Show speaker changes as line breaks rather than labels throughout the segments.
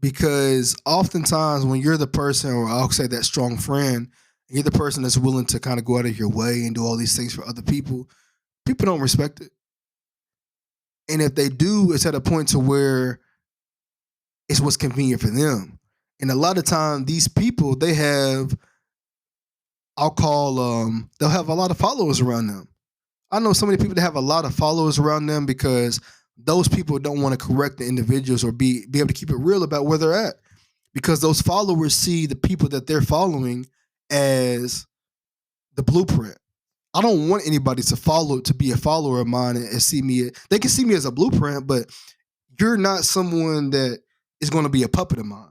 because oftentimes when you're the person, or I'll say that strong friend, you're the person that's willing to kind of go out of your way and do all these things for other people. People don't respect it, and if they do, it's at a point to where it's what's convenient for them. And a lot of time, these people they have, I'll call they'll have a lot of followers around them. I know so many people that have a lot of followers around them because those people don't want to correct the individuals or be able to keep it real about where they're at. Because those followers see the people that they're following as the blueprint. I don't want anybody to be a follower of mine and see me. They can see me as a blueprint, but you're not someone that is going to be a puppet of mine.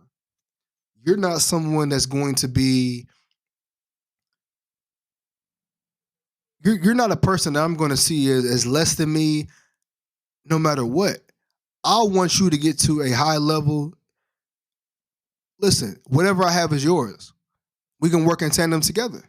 You're not someone that's going to be. You're not a person that I'm going to see as less than me, no matter what. I want you to get to a high level. Listen, whatever I have is yours. We can work in tandem together.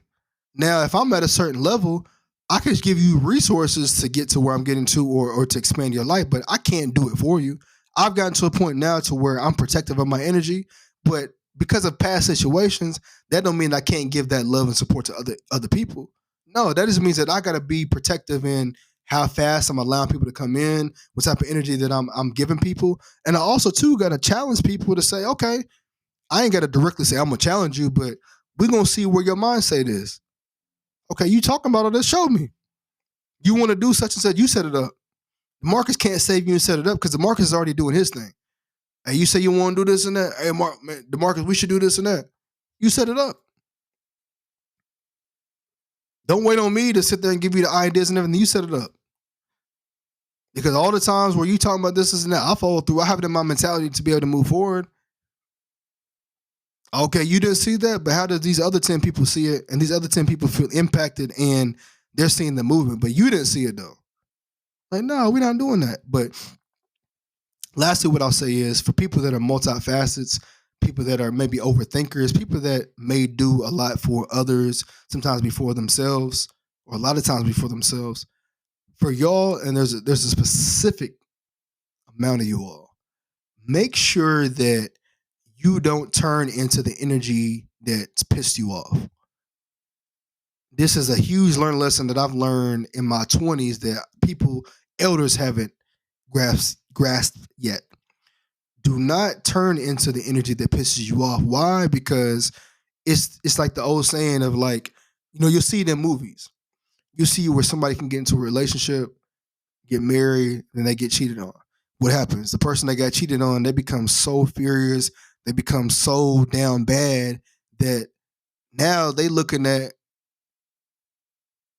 Now, if I'm at a certain level, I can give you resources to get to where I'm getting to, or to expand your life, but I can't do it for you. I've gotten to a point now to where I'm protective of my energy, but because of past situations, that don't mean I can't give that love and support to other people. No, that just means that I gotta be protective in how fast I'm allowing people to come in, what type of energy that I'm giving people. And I also too gotta challenge people to say, okay, I ain't gotta directly say I'm gonna challenge you, but we're gonna see where your mindset is. Okay, you talking about all this, show me. You want to do such and such, you set it up. Marcus can't save you and set it up because the Marcus is already doing his thing. Hey, you say you want to do this and that. Hey, DeMarcus, we should do this and that. You set it up. Don't wait on me to sit there and give you the ideas and everything. You set it up. Because all the times where you talking about this and that, I follow through. I have it in my mentality to be able to move forward. Okay, you didn't see that, but how does these other 10 people see it? And these other 10 people feel impacted and they're seeing the movement, but you didn't see it though. Like, no, we're not doing that. But lastly, what I'll say is for people that are multifacets, people that are maybe overthinkers, people that may do a lot for others, sometimes before themselves, or a lot of times before themselves. For y'all, and there's a specific amount of you all, make sure that you don't turn into the energy that's pissed you off. This is a huge learning lesson that I've learned in my 20s that elders haven't grasped yet. Do not turn into the energy that pisses you off. Why? Because it's like the old saying of like, you'll see it in movies. You'll see where somebody can get into a relationship, get married, and they get cheated on. What happens? The person that got cheated on, they become so furious, they become so down bad that now they looking at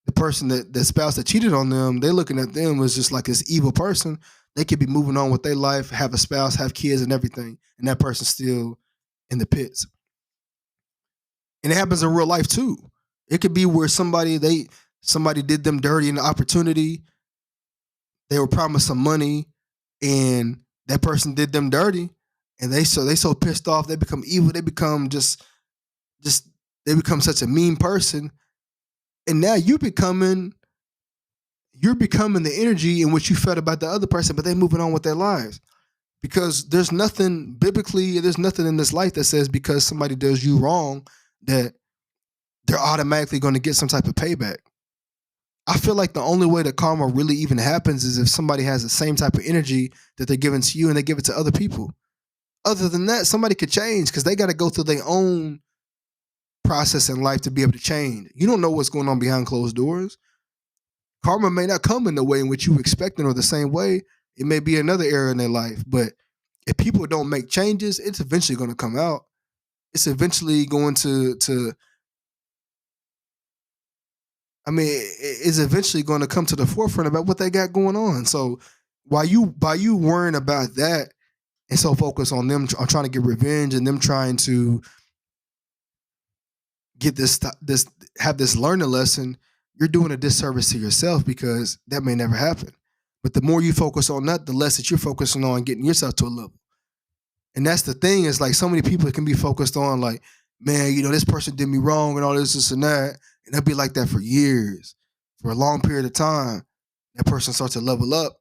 the person the spouse that cheated on them, they're looking at them as just like this evil person. They could be moving on with their life, have a spouse, have kids and everything, and that person's still in the pits. And it happens in real life too. It could be where somebody did them dirty in the opportunity. They were promised some money and that person did them dirty, and they so pissed off, they become evil, they become just they become such a mean person. And now you're becoming the energy in which you felt about the other person, but they're moving on with their lives. Because there's nothing biblically, there's nothing in this life that says because somebody does you wrong that they're automatically going to get some type of payback. I feel like the only way that karma really even happens is if somebody has the same type of energy that they're giving to you and they give it to other people. Other than that, somebody could change because they got to go through their own process in life to be able to change. You don't know what's going on behind closed doors. Karma may not come in the way in which you expect it or the same way. It may be another area in their life. But if people don't make changes, it's eventually going to come out. It's eventually going it's eventually going to come to the forefront about what they got going on. So while you worrying about that and so focused on them trying to get revenge and them trying to get have this learning lesson, you're doing a disservice to yourself because that may never happen. But the more you focus on that, the less that you're focusing on getting yourself to a level. And that's the thing, is like so many people can be focused on like, man, this person did me wrong and all this and that. And they'll be like that for years, for a long period of time. That person starts to level up.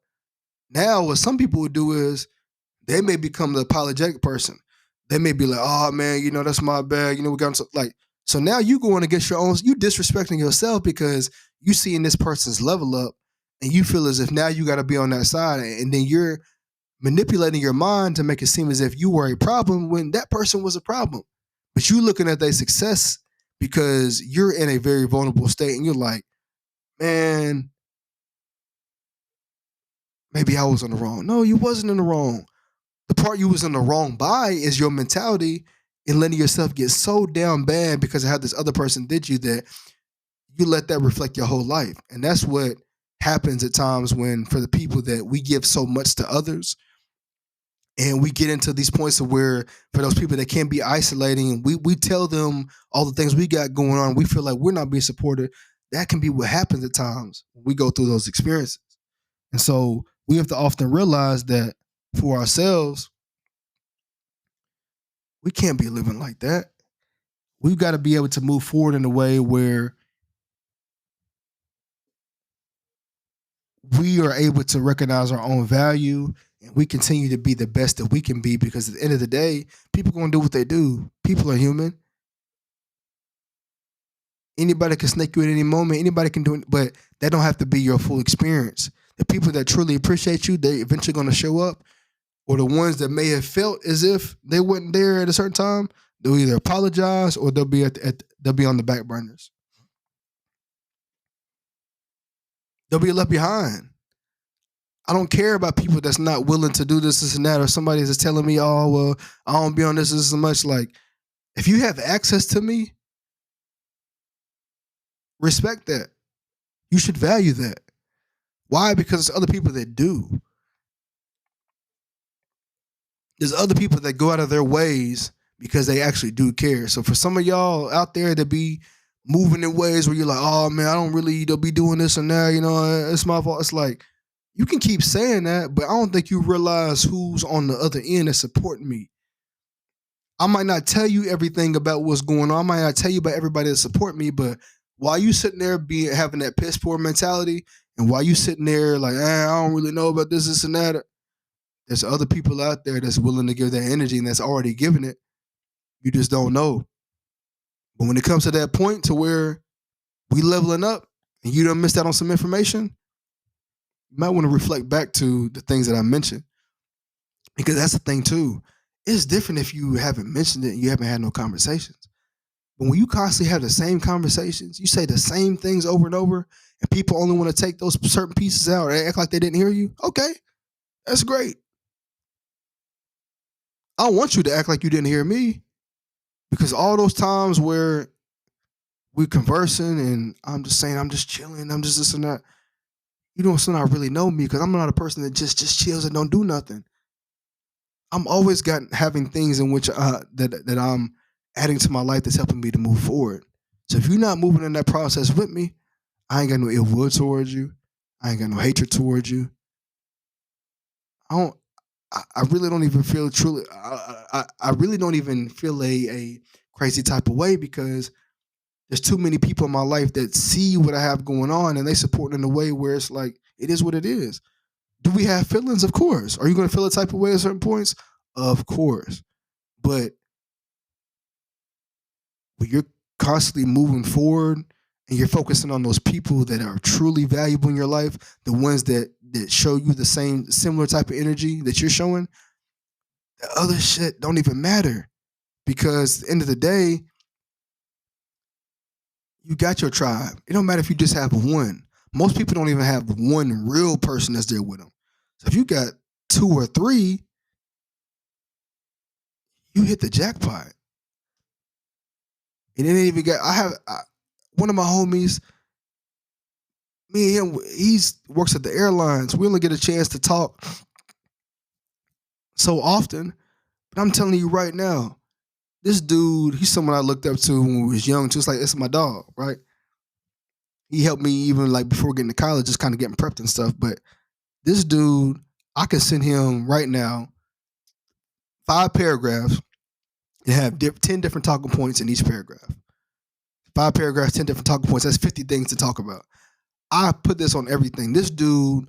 Now, what some people would do is they may become the apologetic person. They may be like, oh man, that's my bag. We got like, so now you going against your own, you disrespecting yourself because you seeing this person's level up and you feel as if now you got to be on that side. And then you're manipulating your mind to make it seem as if you were a problem when that person was a problem. But you looking at their success because you're in a very vulnerable state and you're like, man, maybe I was in the wrong. No, you wasn't in the wrong. The part you was in the wrong by is your mentality and letting yourself get so down bad because of how this other person did you that you let that reflect your whole life. And that's what happens at times when, for the people that we give so much to others, and we get into these points of where, for those people that can't be isolating, we tell them all the things we got going on. We feel like we're not being supported. That can be what happens at times when we go through those experiences. And so we have to often realize that for ourselves, we can't be living like that. We've got to be able to move forward in a way where we are able to recognize our own value and we continue to be the best that we can be, because at the end of the day, people are going to do what they do. People are human. Anybody can snake you at any moment. Anybody can do it, but that don't have to be your full experience. The people that truly appreciate you, they eventually going to show up. Or the ones that may have felt as if they weren't there at a certain time, they'll either apologize or they'll be they'll be on the back burners. They'll be left behind. I don't care about people that's not willing to do this and that, or somebody that's telling me, oh, well, I don't be on this as much. Like, if you have access to me, respect that. You should value that. Why? Because there's other people that do. There's other people that go out of their ways because they actually do care. So for some of y'all out there to be moving in ways where you're like, oh man, I don't really be doing this and that, it's my fault. It's like, you can keep saying that, but I don't think you realize who's on the other end that's supporting me. I might not tell you everything about what's going on. I might not tell you about everybody that support me, but while you sitting there having that piss poor mentality, and while you sitting there like, I don't really know about this and that, there's other people out there that's willing to give that energy and that's already giving it. You just don't know. But when it comes to that point to where we leveling up and you don't miss out on some information, you might want to reflect back to the things that I mentioned. Because that's the thing too. It's different if you haven't mentioned it and you haven't had no conversations. But when you constantly have the same conversations, you say the same things over and over, and people only want to take those certain pieces out and act like they didn't hear you, okay, that's great. I want you to act like you didn't hear me, because all those times where we're conversing and I'm just saying I'm just chilling, I'm just this and that, you don't still not really know me, because I'm not a person that just chills and don't do nothing. I'm always having things in which that I'm adding to my life that's helping me to move forward. So if you're not moving in that process with me, I ain't got no ill will towards you. I ain't got no hatred towards you. I really don't even feel truly. I really don't even feel a crazy type of way, because there's too many people in my life that see what I have going on and they support in a way where it's like, it is what it is. Do we have feelings? Of course. Are you going to feel a type of way at certain points? Of course. But when you're constantly moving forward and you're focusing on those people that are truly valuable in your life, the ones that show you the similar type of energy that you're showing, the other shit don't even matter. Because at the end of the day, you got your tribe. It don't matter if you just have one. Most people don't even have one real person that's there with them. So if you got 2 or 3, you hit the jackpot. And it ain't even got. One of my homies, me and him, works at the airlines. We only get a chance to talk so often. But I'm telling you right now, this dude, he's someone I looked up to when we was young. Just like, it's my dog, right? He helped me even like before getting to college, just kind of getting prepped and stuff. But this dude, I can send him right now 5 paragraphs and have 10 different talking points in each paragraph. 5 paragraphs, 10 different talking points. That's 50 things to talk about. I put this on everything. This dude,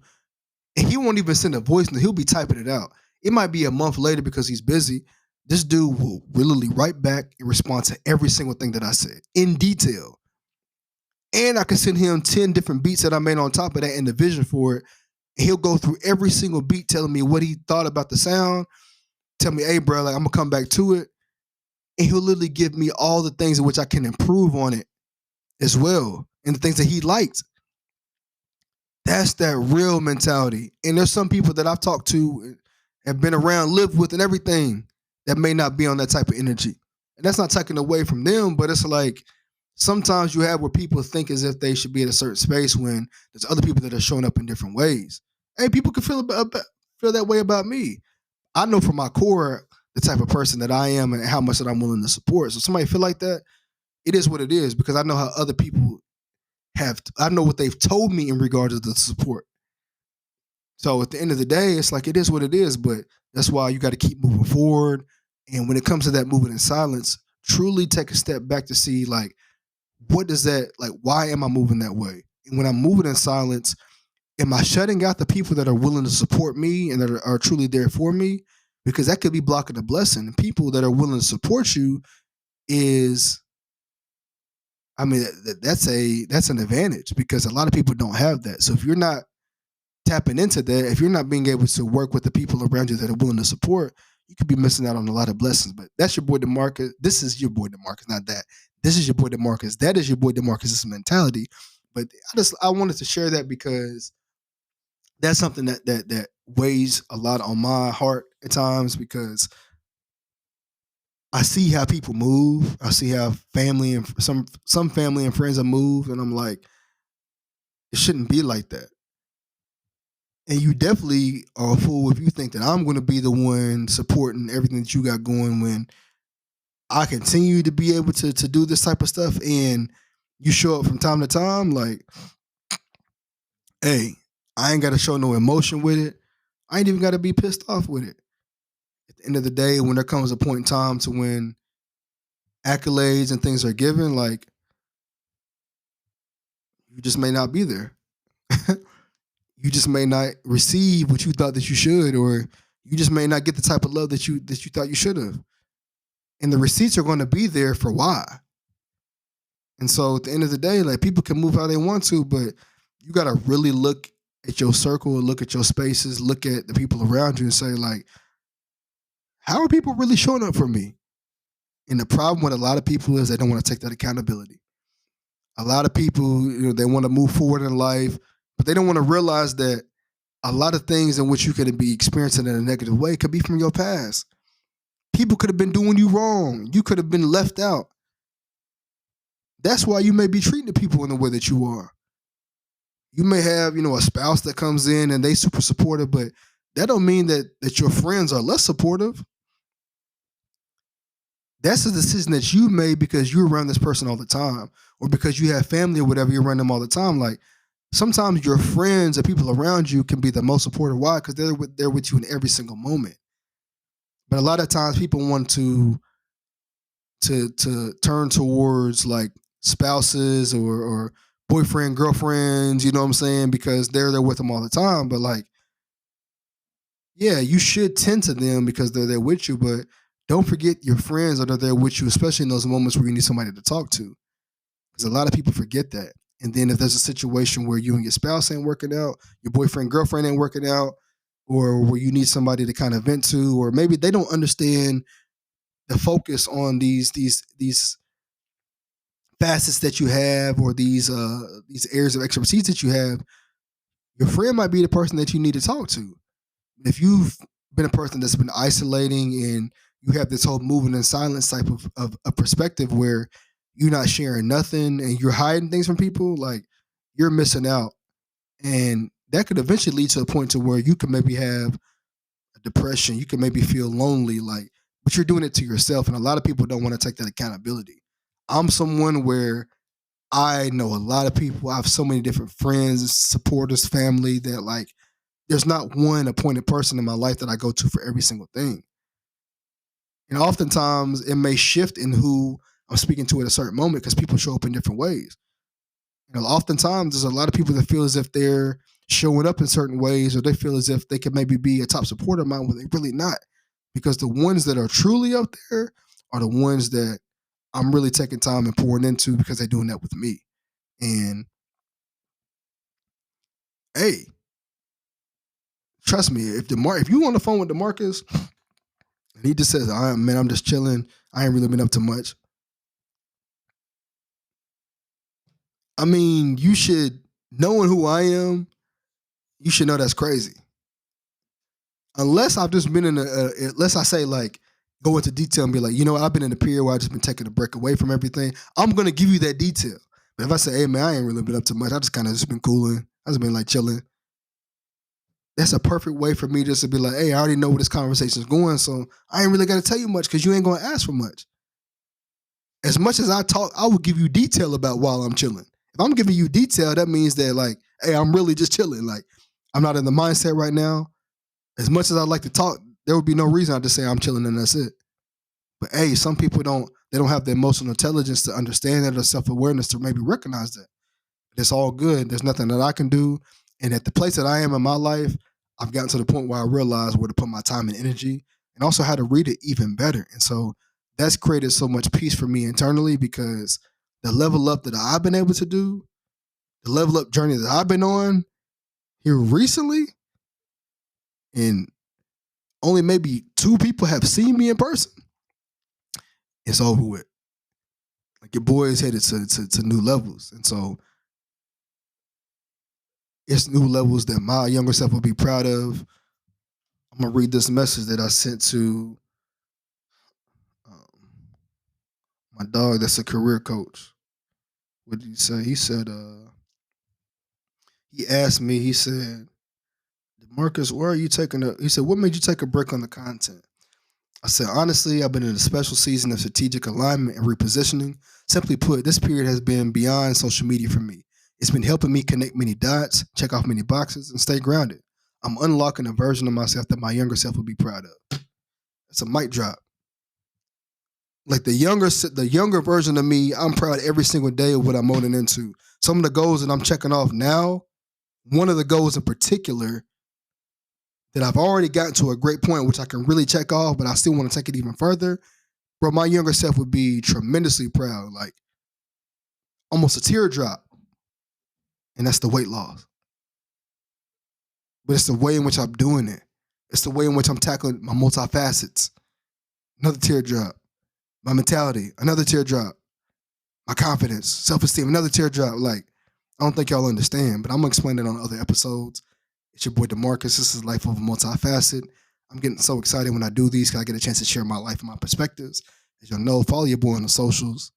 and he won't even send a voice note. He'll be typing it out. It might be a month later because he's busy, This dude will literally write back and respond to every single thing that I said in detail. And I can send him 10 different beats that I made on top of that and the vision for it. And he'll go through every single beat telling me what he thought about the sound. Tell me, hey, bro, like I'm gonna come back to it. And he'll literally give me all the things in which I can improve on it as well. And the things that he liked. That's that real mentality. And there's some people that I've talked to, have been around, lived with, and everything that may not be on that type of energy. And that's not taken away from them, but it's like sometimes you have where people think as if they should be at a certain space when there's other people that are showing up in different ways. Hey, people can feel that way about me. I know from my core the type of person that I am and how much that I'm willing to support. So somebody feel like that, it is what it is because I know how other people I know what they've told me in regards to the support. So at the end of the day, it's like it is what it is, but that's why you got to keep moving forward. And when it comes to that moving in silence, truly take a step back to see like, what does that, like, why am I moving that way? And when I'm moving in silence, am I shutting out the people that are willing to support me and that are truly there for me? Because that could be blocking a blessing. And people that are willing to support you is, I mean, that's an advantage because a lot of people don't have that. So if you're not tapping into that, if you're not being able to work with the people around you that are willing to support, you could be missing out on a lot of blessings. But that's your boy DeMarcus. This is your boy DeMarcus, not that. This is your boy DeMarcus. That is your boy DeMarcus' mentality. But I wanted to share that because that's something that weighs a lot on my heart at times because I see how people move. I see how family and some family and friends have moved, and I'm like, it shouldn't be like that. And you definitely are a fool if you think that I'm going to be the one supporting everything that you got going when I continue to be able to do this type of stuff and you show up from time to time. Like, hey, I ain't got to show no emotion with it. I ain't even got to be pissed off with it. At the end of the day, when there comes a point in time to when accolades and things are given, like, you just may not be there. You just may not receive what you thought that you should, or you just may not get the type of love that you thought you should have. And the receipts are going to be there for why. And so at the end of the day, like people can move how they want to, but you got to really look at your circle, look at your spaces, look at the people around you and say like, how are people really showing up for me? And the problem with a lot of people is they don't want to take that accountability. A lot of people, they want to move forward in life, but they don't want to realize that a lot of things in which you could be experiencing in a negative way could be from your past. People could have been doing you wrong. You could have been left out. That's why you may be treating people in the way that you are. You may have, a spouse that comes in and they super supportive, but that don't mean that your friends are less supportive. That's a decision that you made because you're around this person all the time, or because you have family or whatever, you're around them all the time. Like sometimes your friends and people around you can be the most supportive. Why? Because they're with you in every single moment. But a lot of times people want to turn towards like spouses or boyfriend, girlfriends, you know what I'm saying? Because they're there with them all the time. But like, yeah, you should tend to them because they're there with you, but don't forget your friends that are there with you, especially in those moments where you need somebody to talk to. Because a lot of people forget that. And then if there's a situation where you and your spouse ain't working out, your boyfriend, girlfriend ain't working out, or where you need somebody to kind of vent to, or maybe they don't understand the focus on these facets that you have, or these areas of expertise that you have, your friend might be the person that you need to talk to. If you've been a person that's been isolating and you have this whole moving in silence type of perspective where you're not sharing nothing and you're hiding things from people, like you're missing out. And that could eventually lead to a point to where you can maybe have a depression. You can maybe feel lonely, like, but you're doing it to yourself. And a lot of people don't want to take that accountability. I'm someone where I know a lot of people. I have so many different friends, supporters, family that like, there's not one appointed person in my life that I go to for every single thing. And oftentimes it may shift in who I'm speaking to at a certain moment because people show up in different ways. Oftentimes there's a lot of people that feel as if they're showing up in certain ways, or they feel as if they could maybe be a top supporter of mine when they're really not, because the ones that are truly up there are the ones that I'm really taking time and pouring into because they're doing that with me. And hey, trust me, if you on the phone with DeMarcus and he just says, I'm just chilling, I ain't really been up to much. I mean, you should, knowing who I am, you should know that's crazy. Unless I've just been unless I say like, go into detail and be like, I've been in a period where I've just been taking a break away from everything. I'm going to give you that detail. But if I say, hey man, I ain't really been up to much, I just kind of just been cooling. I just been like chilling. That's a perfect way for me just to be like, hey, I already know where this conversation is going, so I ain't really got to tell you much because you ain't going to ask for much. As much as I talk, I will give you detail about while I'm chilling. If I'm giving you detail, that means that like, hey, I'm really just chilling. Like, I'm not in the mindset right now. As much as I'd like to talk, there would be no reason I just say I'm chilling and that's it. But hey, some people don't have the emotional intelligence to understand that or self-awareness to maybe recognize that. It's all good. There's nothing that I can do. And at the place that I am in my life, I've gotten to the point where I realize where to put my time and energy and also how to read it even better. And so that's created so much peace for me internally because the level up that I've been able to do, the level up journey that I've been on here recently, and only maybe 2 people have seen me in person, it's over with. Like your boy is headed to new levels. And so it's new levels that my younger self will be proud of. I'm gonna read this message that I sent to my dog that's a career coach. What did he say? He said, he asked me, he said, Marcus, where are you taking he said, what made you take a break on the content? I said, honestly, I've been in a special season of strategic alignment and repositioning. Simply put, this period has been beyond social media for me. It's been helping me connect many dots, check off many boxes, and stay grounded. I'm unlocking a version of myself that my younger self would be proud of. It's a mic drop. Like the younger version of me, I'm proud every single day of what I'm molding into. Some of the goals that I'm checking off now, one of the goals in particular that I've already gotten to a great point, which I can really check off, but I still want to take it even further. Bro, my younger self would be tremendously proud, like almost a teardrop. And that's the weight loss. But it's the way in which I'm doing it. It's the way in which I'm tackling my multifacets. Another teardrop. My mentality, another teardrop. My confidence, self-esteem, another teardrop. Like, I don't think y'all understand, but I'm gonna explain it on other episodes. It's your boy DeMarcus. This is Life of a Multifacet. I'm getting so excited when I do these because I get a chance to share my life and my perspectives. As y'all know, follow your boy on the socials.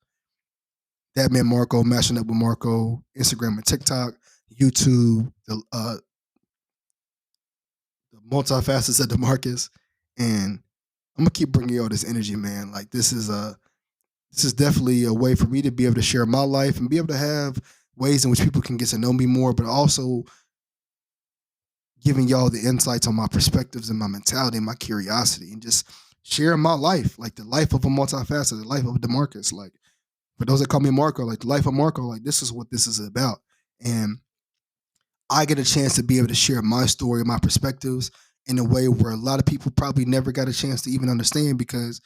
That man Marco, mashing up with Marco, Instagram and TikTok, YouTube, the multifacets of DeMarcus, and I'm gonna keep bringing y'all this energy, man. Like this is definitely a way for me to be able to share my life and be able to have ways in which people can get to know me more, but also giving y'all the insights on my perspectives and my mentality and my curiosity and just sharing my life, like the life of a multifaceted, the life of DeMarcus. Like for those that call me Marco, like the life of Marco, like this is what this is about. And I get a chance to be able to share my story, my perspectives in a way where a lot of people probably never got a chance to even understand because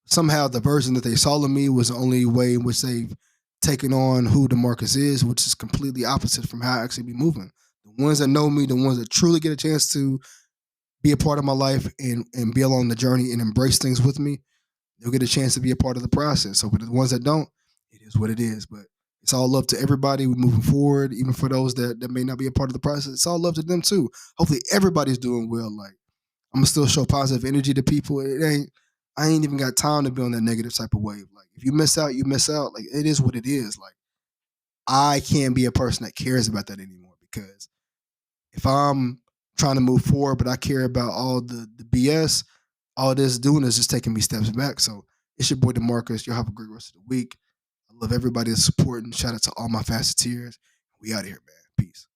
somehow the version that they saw of me was the only way in which they've taken on who DeMarcus is, which is completely opposite from how I actually be moving. The ones that know me, the ones that truly get a chance to be a part of my life and be along the journey and embrace things with me, they'll get a chance to be a part of the process. So for the ones that don't, it is what it is. But it's all love to everybody. We're moving forward, even for those that may not be a part of the process. It's all love to them too. Hopefully everybody's doing well. Like I'm gonna still show positive energy to people. I ain't even got time to be on that negative type of wave. Like if you miss out, you miss out. Like it is what it is. Like I can't be a person that cares about that anymore because if I'm trying to move forward, but I care about all the BS, all this doing is just taking me steps back. So it's your boy DeMarcus. You'll have a great rest of the week. I love everybody that's supporting. Shout out to all my faceteers. We out of here, man. Peace.